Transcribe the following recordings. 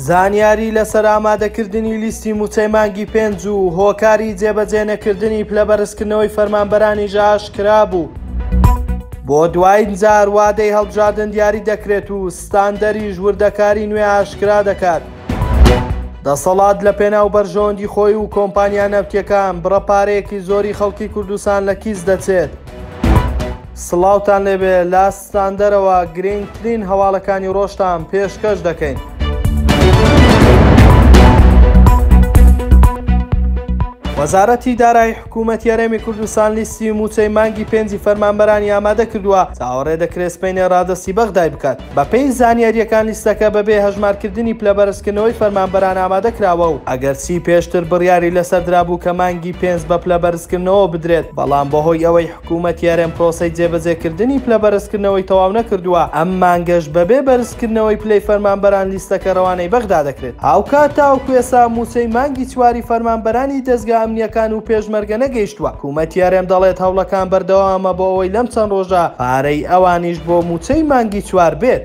زانیاری لەسەر ئامادەکردنی لیستی موچەی مانگی 5 و هۆکاری جێبەجێنەکردنی پلەبەرزکردنەوەی فەرمانبەرانی ئاشکرا بوو. بۆ دوایین جار وادەی هەڵبژاردن دیاری دەکرێت و ستاندەری ژووردەکاری نوێ ئاشکرا دەکات. دەسەڵات لە پێناو بەرژەوەندی خۆی و کۆمپانیا نەفتیەکان بڕە پارەیەکی زۆری خەڵکی کوردستان لە کیس دەچێت. سڵاوتان لێبێ لە ستاندەرەوە گرنگترین هەواڵەکانی ڕۆژتان پێشکەش دەکەین. وەزارەتی دارایی حکوومەتی هەرێمی کوردستان لیستی موچەی مانگی 5 فەرمانبەرانی ئامادە کردووە چاوەڕێ دەکرێت سپەینێ ڕادەستی بەغدای بکات. بەپێی زانیاریەکان لیستەکە بەبێ هەژمارکردنی پلەبەرزکردنەوەی فەرمانبەران ئامادە کراوە و ئەگەرچی پێشتر بڕیاری لەسەر درابوو کە مانگی 5 بە پلەبەرزکردنەوە بدرێت، بەڵام بەهۆی ئەوەی حکوومەتی هەرێم پرۆسەی جێبەجێکردنی پلەبەرزکردنەوەی تەواو نەکردووە، ئەم مانگەش بەبێ بەرزکردنەوەی پلەی فەرمانبەران لیستەکە ڕەوانەی بەغدا دەکرێت. هاوکات تاوەکو ئێستا موچەی مانگی 4 فەرمانبەرانی دەستگا ئەمنیەکان و پێشمەرگە نەگەیشتووە. حکوومەتی هەرێم دەڵێت هەوڵەکان بەردەوامە بۆ ئەوەی لەم چەند ڕۆژە پارەی ئەوانیش بۆ موچەی مانگی 4 بێت.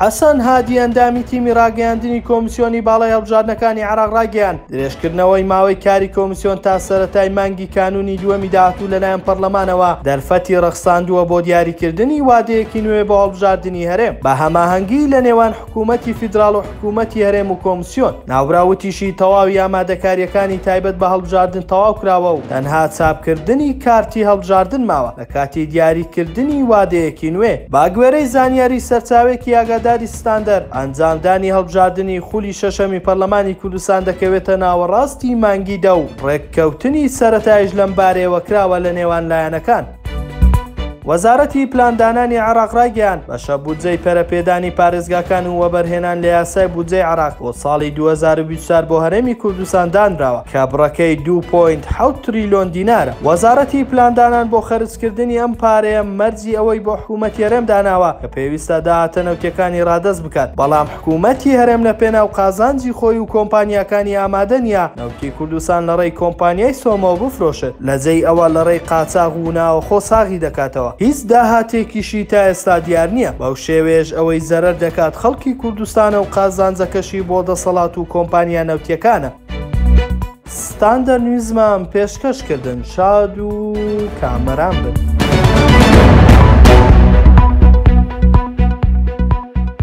حەسەن هادی ئەندامی تیمی ڕاگەیاندنی کۆمیسیۆنی باڵای هەڵبژاردنەکانی عێراق ڕاگەیاند درێژکردنەوەی ماوەی کاری کۆمیسیۆن تا سەرەتای مانگی کانونی دووەمی داهاتوو لەلایەن پەرلەمانەوە دەرفەتی ڕەخساندووە بۆ دیاریکردنی وادەیەکی نوێ بۆ هەڵبژاردنی هەرێم بە هەماهەنگی لە نێوان حکوومەتی فیدراڵ و حکوومەتی هەرێم و کۆمیسیۆن. ناوراوتیشی تەواوی ئامادەکاریەکانی تایبەت بە هەڵبژاردن تەواو کراوە و تەنها چاپکردنی کارتی هەڵبژاردن ماوە لە کاتی دیاریکردنی وادەیەکی نوێ. باگوێرەی زانیاری سەرچاوێکی ئاگاداری ستاندەر ئەنجامدانی هەڵبژاردننی خولی شەشەمی پەرلەمانی کوردستان دەکەوێتە ناوەڕاستی مانگی 10 و ڕێککەوتنی سەرەتایش لەم بارەیەوە کراوە لە نێوان لایەنەکان. وەزارەتی پلاندانانی عێراق ڕاگەیاند بەشە بودجەی پەرەپێدانی پارێزگاکان و وەبەرهێنان لە یاسای بودجەی عێراق بۆ ساڵی 2024 بۆ هەرێمی کوردستان دانراوە کە بڕەکەی 2.7 تریلیۆن دینارە. وەزارەتی پلاندانان بۆ خەرجکردنی ئەم پارەیە مەرجی ئەوەی بۆ حکوومەتی هەرێم داناوە کە پێویستە داهاتە نەوتیەکانی ڕادەست بکات، بەڵام حکوومەتی هەرێم لە پێناو قازانجی خۆی و کۆمپانیاکانی ئامادە نییە نەوتی کوردستان لە ڕێی کۆمپانیای سۆمۆ بفرۆشێت، لەجێی ئەوە لە ڕێی قاچاغ و ناوەخۆ ساغی دەکاتەوە. هیچ داهاتێکیشی تا ئێستا دیار نییە. بەو شێوێژ ئەوەی زەرەر دەکات خەڵکی کوردستانە و قازانجەکەشی بۆ دەسەڵات و کۆمپانیا نەوتیەکانە. ستاندەر نیوزمان پێشکەشکردن. شاد و کامەران بن.